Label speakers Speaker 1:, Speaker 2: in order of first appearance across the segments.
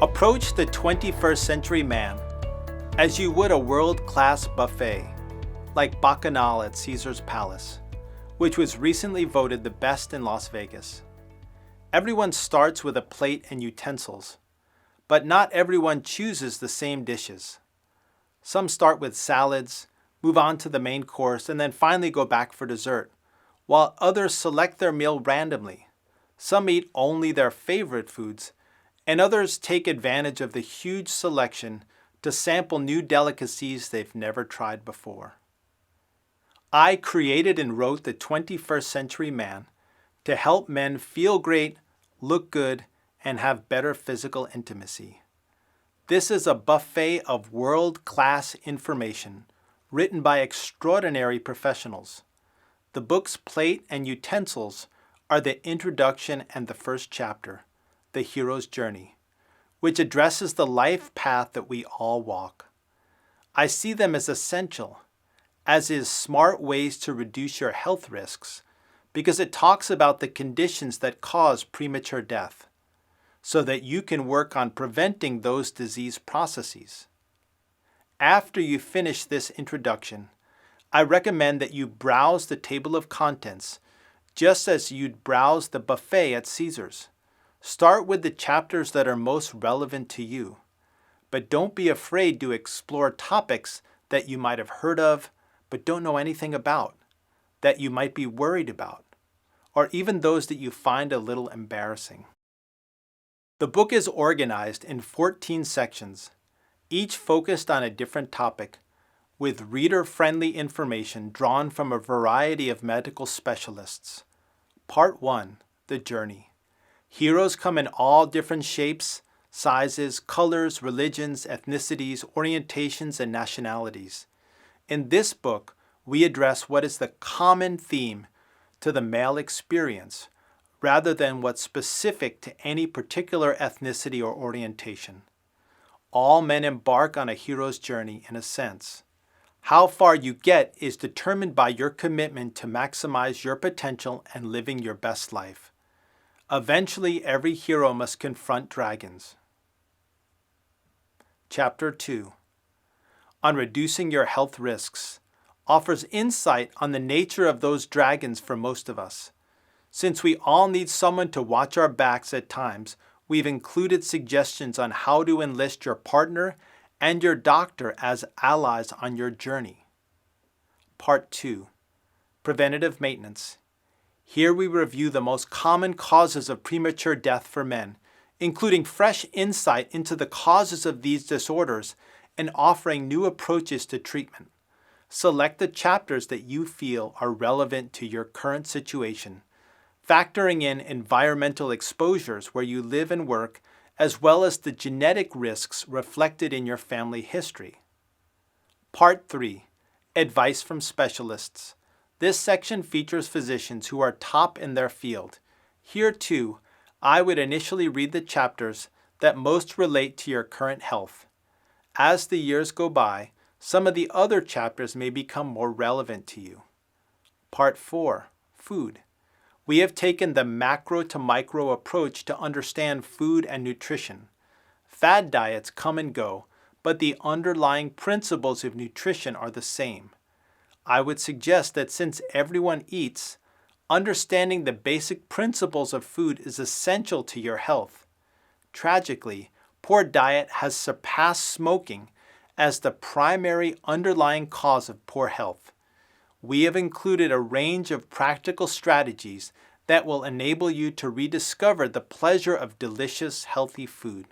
Speaker 1: Approach the 21st century man as you would a world-class buffet, like Bacchanal at Caesar's Palace, which was recently voted the best in Las Vegas. Everyone starts with a plate and utensils, but not everyone chooses the same dishes. Some start with salads, move on to the main course, and then finally go back for dessert, while others select their meal randomly. Some eat only their favorite foods, and others take advantage of the huge selection to sample new delicacies they've never tried before. I created and wrote The 21st Century Man to help men feel great, look good, and have better physical intimacy. This is a buffet of world-class information written by extraordinary professionals. The book's plate and utensils are the introduction and the first chapter, The Hero's Journey, which addresses the life path that we all walk. I see them as essential, as is Smart Ways to Reduce Your Health Risks, because it talks about the conditions that cause premature death, so that you can work on preventing those disease processes. After you finish this introduction, I recommend that you browse the table of contents just as you'd browse the buffet at Caesar's. Start with the chapters that are most relevant to you, but don't be afraid to explore topics that you might have heard of but don't know anything about, that you might be worried about, or even those that you find a little embarrassing. The book is organized in 14 sections, each focused on a different topic, with reader-friendly information drawn from a variety of medical specialists. Part 1, The Journey. Heroes come in all different shapes, sizes, colors, religions, ethnicities, orientations, and nationalities. In this book, we address what is the common theme to the male experience, rather than what's specific to any particular ethnicity or orientation. All men embark on a hero's journey in a sense. How far you get is determined by your commitment to maximize your potential and living your best life. Eventually, every hero must confront dragons. Chapter 2, on reducing your health risks, offers insight on the nature of those dragons for most of us. Since we all need someone to watch our backs at times, we've included suggestions on how to enlist your partner and your doctor as allies on your journey. Part 2, Preventative Maintenance. Here we review the most common causes of premature death for men, including fresh insight into the causes of these disorders and offering new approaches to treatment. Select the chapters that you feel are relevant to your current situation, factoring in environmental exposures where you live and work, as well as the genetic risks reflected in your family history. Part 3, Advice from Specialists. This section features physicians who are top in their field. Here too, I would initially read the chapters that most relate to your current health. As the years go by, some of the other chapters may become more relevant to you. Part 4, Food. We have taken the macro to micro approach to understand food and nutrition. Fad diets come and go, but the underlying principles of nutrition are the same. I would suggest that since everyone eats, understanding the basic principles of food is essential to your health. Tragically, poor diet has surpassed smoking as the primary underlying cause of poor health. We have included a range of practical strategies that will enable you to rediscover the pleasure of delicious, healthy food.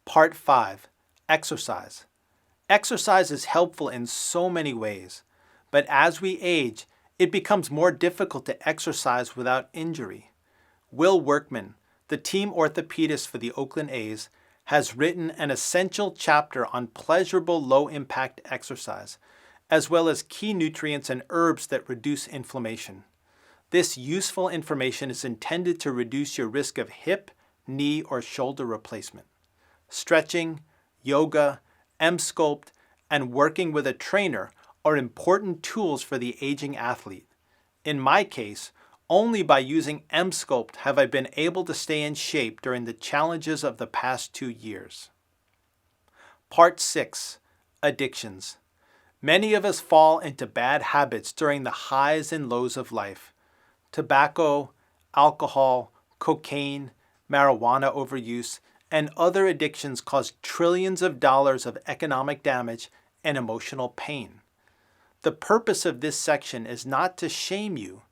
Speaker 1: Part 5, Exercise. Exercise is helpful in so many ways, but as we age, it becomes more difficult to exercise without injury. Will Workman, the team orthopedist for the Oakland A's, has written an essential chapter on pleasurable low-impact exercise, as well as key nutrients and herbs that reduce inflammation. This useful information is intended to reduce your risk of hip, knee, or shoulder replacement. Stretching, yoga, M-Sculpt, and working with a trainer are important tools for the aging athlete. In my case, Only by using Emsculpt have I been able to stay in shape during the challenges of the past 2 years. Part 6. Addictions. Many of us fall into bad habits during the highs and lows of life. Tobacco, alcohol, cocaine, marijuana overuse, and other addictions cause trillions of dollars of economic damage and emotional pain. The purpose of this section is not to shame you,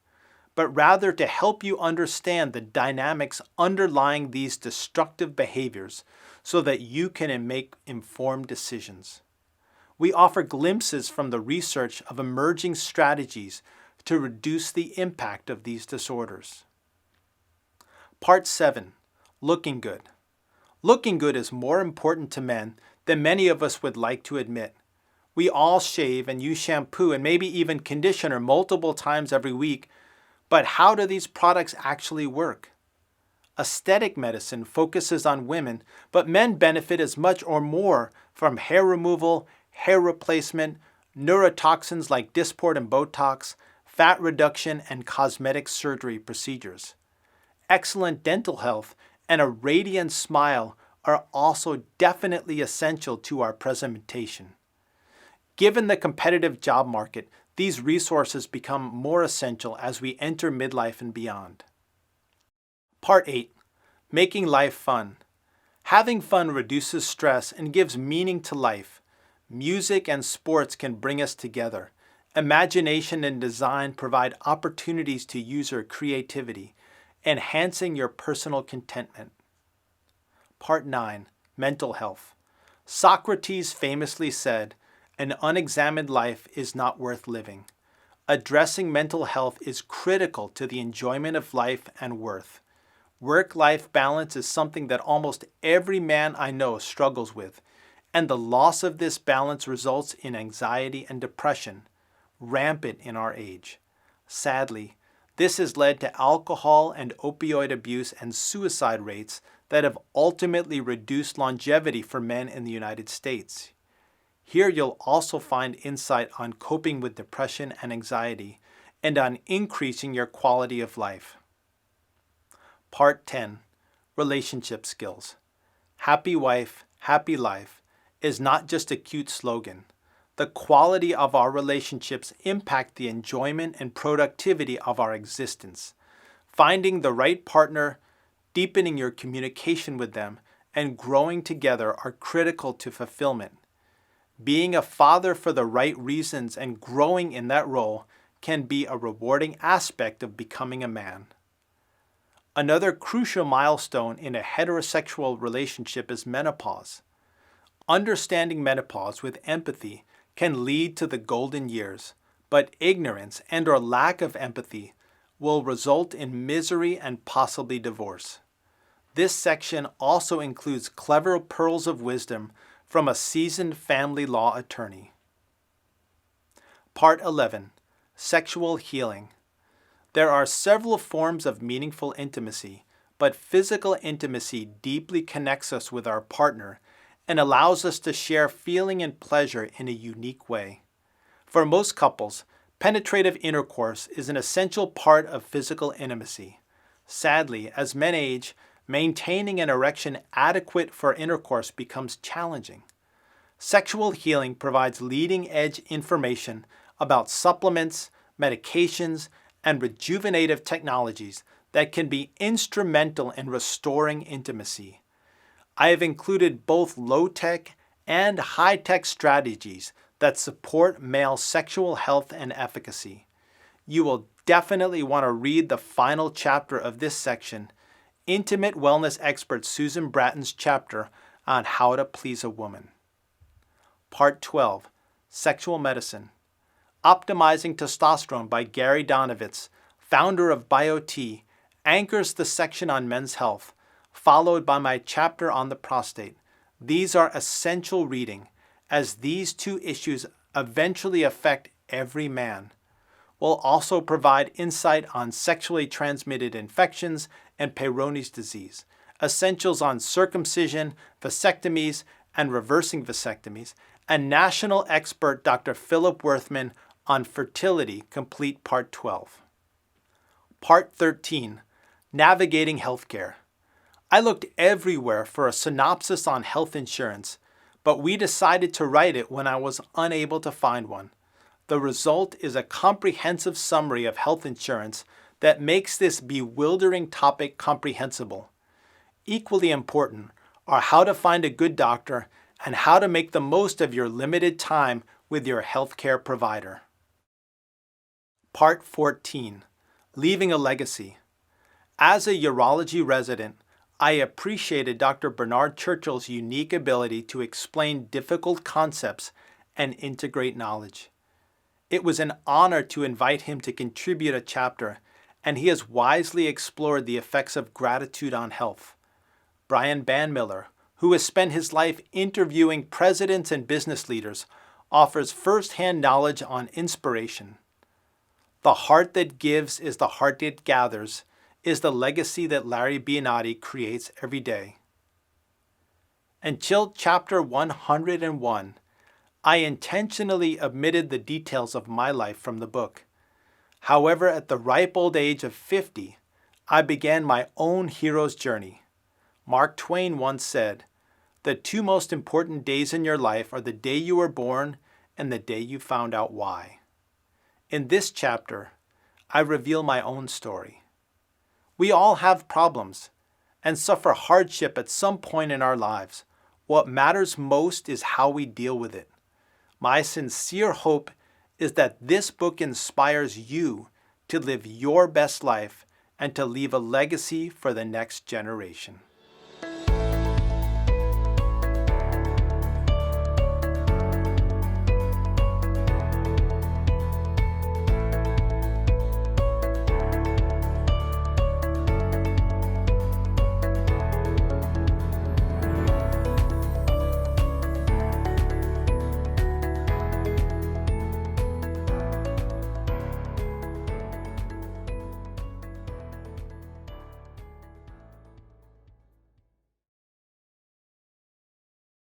Speaker 1: but rather to help you understand the dynamics underlying these destructive behaviors so that you can make informed decisions. We offer glimpses from the research of emerging strategies to reduce the impact of these disorders. Part 7. Looking good. Looking good is more important to men than many of us would like to admit. We all shave and use shampoo and maybe even conditioner multiple times every week, but how do these products actually work? Aesthetic medicine focuses on women, but men benefit as much or more from hair removal, hair replacement, neurotoxins like Dysport and Botox, fat reduction, and cosmetic surgery procedures. Excellent dental health and a radiant smile are also definitely essential to our presentation. Given the competitive job market, these resources become more essential as we enter midlife and beyond. Part 8. Making life fun. Having fun reduces stress and gives meaning to life. Music and sports can bring us together. Imagination and design provide opportunities to use your creativity, enhancing your personal contentment. Part 9. Mental health. Socrates famously said, "An unexamined life is not worth living." Addressing mental health is critical to the enjoyment of life and worth. Work-life balance is something that almost every man I know struggles with, and the loss of this balance results in anxiety and depression, rampant in our age. Sadly, this has led to alcohol and opioid abuse and suicide rates that have ultimately reduced longevity for men in the United States. Here you'll also find insight on coping with depression and anxiety and on increasing your quality of life. Part 10. Relationship skills. Happy wife, happy life is not just a cute slogan. The quality of our relationships impact the enjoyment and productivity of our existence. Finding the right partner, deepening your communication with them, and growing together are critical to fulfillment. Being a father for the right reasons and growing in that role can be a rewarding aspect of becoming a man. Another crucial milestone in a heterosexual relationship is menopause. Understanding menopause with empathy can lead to the golden years, but ignorance and/or lack of empathy will result in misery and possibly divorce. This section also includes clever pearls of wisdom from a seasoned family law attorney. Part 11. Sexual healing. There are several forms of meaningful intimacy, but physical intimacy deeply connects us with our partner and allows us to share feeling and pleasure in a unique way. For most couples, penetrative intercourse is an essential part of physical intimacy. Sadly, as men age, maintaining an erection adequate for intercourse becomes challenging. Sexual healing provides leading-edge information about supplements, medications, and rejuvenative technologies that can be instrumental in restoring intimacy. I have included both low-tech and high-tech strategies that support male sexual health and efficacy. You will definitely want to read the final chapter of this section, intimate wellness expert Susan Bratton's chapter on how to please a woman. Part 12. Sexual medicine. Optimizing Testosterone by Gary Donovitz, founder of BioT, anchors the section on men's health, followed by my chapter on the prostate. These are essential reading, as these two issues eventually affect every man. We'll also provide insight on sexually transmitted infections and Peyronie's disease, essentials on circumcision, vasectomies, and reversing vasectomies, and national expert Dr. Philip Worthman on fertility, complete Part 12. Part 13, Navigating Healthcare. I looked everywhere for a synopsis on health insurance, but we decided to write it when I was unable to find one. The result is a comprehensive summary of health insurance that makes this bewildering topic comprehensible. Equally important are how to find a good doctor and how to make the most of your limited time with your healthcare provider. Part 14, Leaving a Legacy. As a urology resident, I appreciated Dr. Bernard Churchill's unique ability to explain difficult concepts and integrate knowledge. It was an honor to invite him to contribute a chapter, and he has wisely explored the effects of gratitude on health. Brian Bandmiller, who has spent his life interviewing presidents and business leaders, offers first-hand knowledge on inspiration. The heart that gives is the heart that gathers is the legacy that Larry Bianati creates every day. Until chapter 101, I intentionally omitted the details of my life from the book. However, at the ripe old age of 50, I began my own hero's journey. Mark Twain once said, "The two most important days in your life are the day you were born and the day you found out why." In this chapter, I reveal my own story. We all have problems and suffer hardship at some point in our lives. What matters most is how we deal with it. My sincere hope is that this book inspires you to live your best life and to leave a legacy for the next generation.